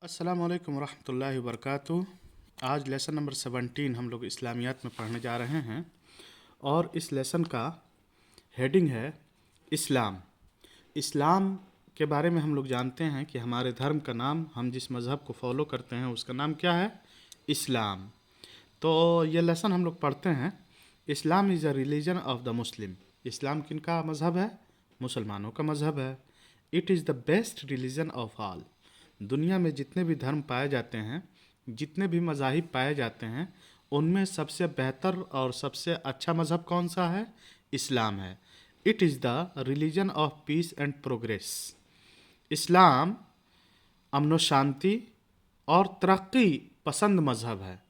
अस्सलाम वालेकुम रहमतुल्लाहि व बरकातुहू। आज लेसन नंबर 17 हम लोग इस्लामियात में पढ़ने जा रहे हैं और इस लेसन का हेडिंग है इस्लाम। इस्लाम के बारे में हम लोग जानते हैं कि हमारे धर्म का नाम, हम जिस मज़हब को फॉलो करते हैं उसका नाम क्या है? इस्लाम। तो ये लेसन हम लोग पढ़ते हैं। Islam is a religion of the Muslim. इस्लाम किन का मज़हब है? मुसलमानों का मज़हब है। It is the best religion of all. दुनिया में जितने भी धर्म पाए जाते हैं, जितने भी मज़ाहिब पाए जाते हैं, उनमें सबसे बेहतर और सबसे अच्छा मज़हब कौन सा है? इस्लाम है। It is the religion of peace and progress. इस्लाम अमन शांति और तरक्की पसंद मज़हब है।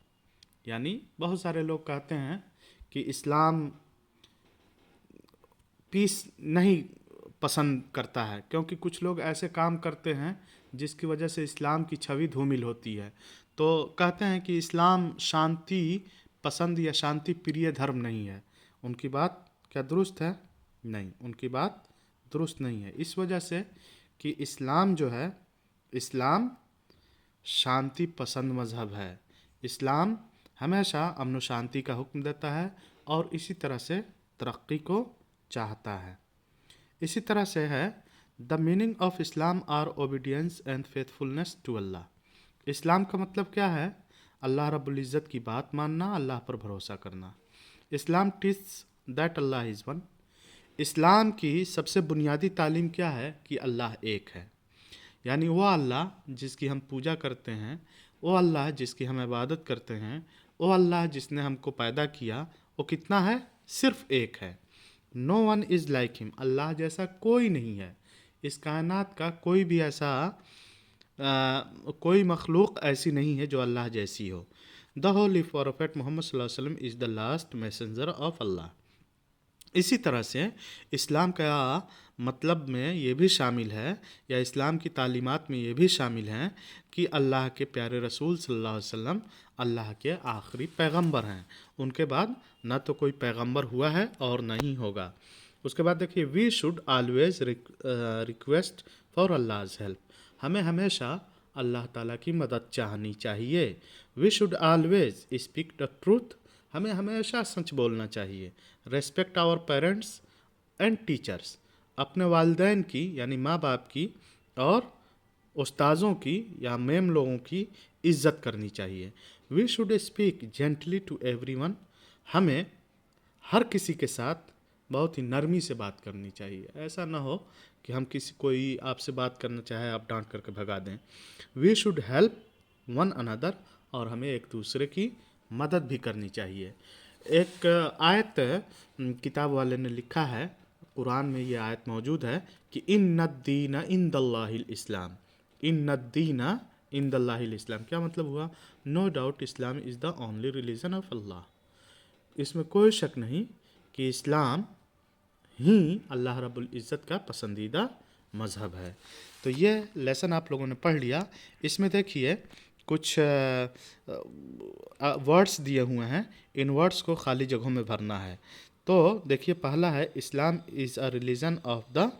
यानी बहुत सारे लोग कहते हैं कि इस्लाम पीस नहीं पसंद करता है, क्योंकि कुछ लोग ऐसे काम करते हैं जिसकी वजह से इस्लाम की छवि धूमिल होती है। तो कहते हैं कि इस्लाम शांति पसंद या शांति प्रिय धर्म नहीं है। उनकी बात क्या दुरुस्त है? नहीं, उनकी बात दुरुस्त नहीं है। इस वजह से कि इस्लाम जो है, इस्लाम शांति पसंद मज़हब है। इस्लाम हमेशा अमन शांति का हुक्म देता है और इसी तरह से तरक्की को चाहता है। इसी तरह से है the meaning of Islam are obedience and faithfulness to Allah. इस्लाम का मतलब क्या है? अल्लाह रब्बुल इज़्ज़त की बात मानना, अल्लाह पर भरोसा करना। Islam teach that Allah is one. इस्लाम की सबसे बुनियादी तालीम क्या है? कि अल्लाह एक है। यानी वो अल्लाह जिसकी हम पूजा करते हैं, वो अल्लाह जिसकी हम इबादत करते हैं, वो अल्लाह जिसने हमको पैदा किया, वो कितना है? सिर्फ एक है। No one is like him. अल्लाह जैसा कोई नहीं है। इस कायनात का कोई भी ऐसा कोई मखलूक ऐसी नहीं है जो अल्लाह जैसी हो। द होली प्रोफेट मोहम्मद सल्लल्लाहु अलैहि वसल्लम is the last messenger of Allah. इसी तरह से इस्लाम का मतलब में ये भी शामिल है, या इस्लाम की तालीमात में ये भी शामिल है कि अल्लाह के प्यारे रसूल सल्लल्लाहु अलैहि वसल्लम अल्लाह के आखिरी पैगंबर हैं। उनके बाद ना तो कोई पैगंबर हुआ है और ना ही होगा। उसके बाद देखिए, we should always request for Allah's help. हमें हमेशा अल्लाह ताला की मदद चाहनी चाहिए। We should always speak the truth. हमें हमेशा सच बोलना चाहिए। Respect our parents and teachers. अपने वालिदैन की यानी माँ बाप की और उस्ताज़ों की या मेम लोगों की इज़्ज़त करनी चाहिए। We should speak gently to everyone. हमें हर किसी के साथ बहुत ही नरमी से बात करनी चाहिए। ऐसा ना हो कि हम कोई आपसे बात करना चाहे, आप डांट करके भगा दें। We should help one another. और हमें एक दूसरे की मदद भी करनी चाहिए। एक आयत किताब वाले ने लिखा है, कुरान में ये आयत मौजूद है कि इन्नद्दीन इंदल्लाहिल इस्लाम। इन्नद्दीन इंदल्लाहिल इस्लाम क्या मतलब हुआ? No doubt Islam is the only religion of Allah. इसमें कोई शक नहीं कि इस्लाम ही अल्लाह रब्बुल इज़्ज़त का पसंदीदा मज़हब है। तो ये लेसन आप लोगों ने पढ़ लिया। इसमें देखिए कुछ वर्ड्स दिए हुए हैं, इन वर्ड्स को खाली जगहों में भरना है। तो देखिए, पहला है Islam is a religion of the.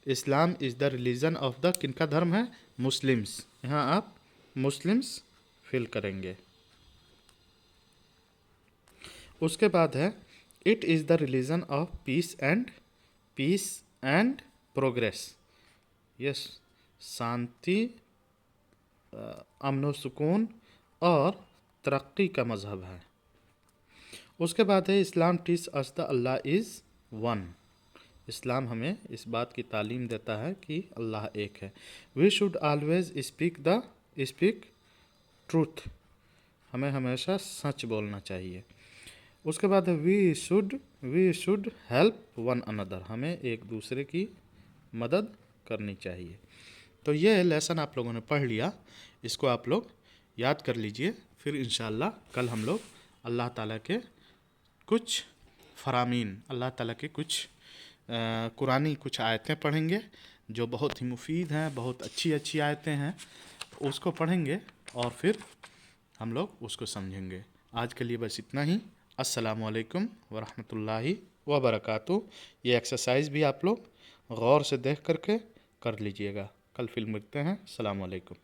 Islam is the religion of the किनका धर्म है? मुस्लिम्स। यहाँ आप मुस्लिम्स फिल करेंगे। उसके बाद है it is the religion of peace and progress. Yes, शांति, अमन सुकून और तरक्की का मज़हब है। उसके बाद है Islam teach us the Allah is one. इस्लाम हमें इस बात की तालीम देता है कि अल्लाह एक है। We should always speak truth. हमें हमेशा सच बोलना चाहिए। उसके बाद है we should help one another. हमें एक दूसरे की मदद करनी चाहिए। तो ये लेसन आप लोगों ने पढ़ लिया। इसको आप लोग याद कर लीजिए। फिर इंशाअल्लाह कल हम लोग अल्लाह ताला के कुछ फरामीन, अल्लाह ताला के कुछ कुरानी कुछ आयतें पढ़ेंगे जो बहुत ही मुफीद हैं, बहुत अच्छी अच्छी आयतें हैं। उसको पढ़ेंगे और फिर हम लोग उसको समझेंगे। आज के लिए बस इतना ही। अस्सलामु अलैकुम वरहमतुल्लाहि वबरकातुहू। ये एक्सरसाइज भी आप लोग गौर से देख करके कर लीजिएगा। कल फिर मिलते हैं। अस्सलामु अलैकुम।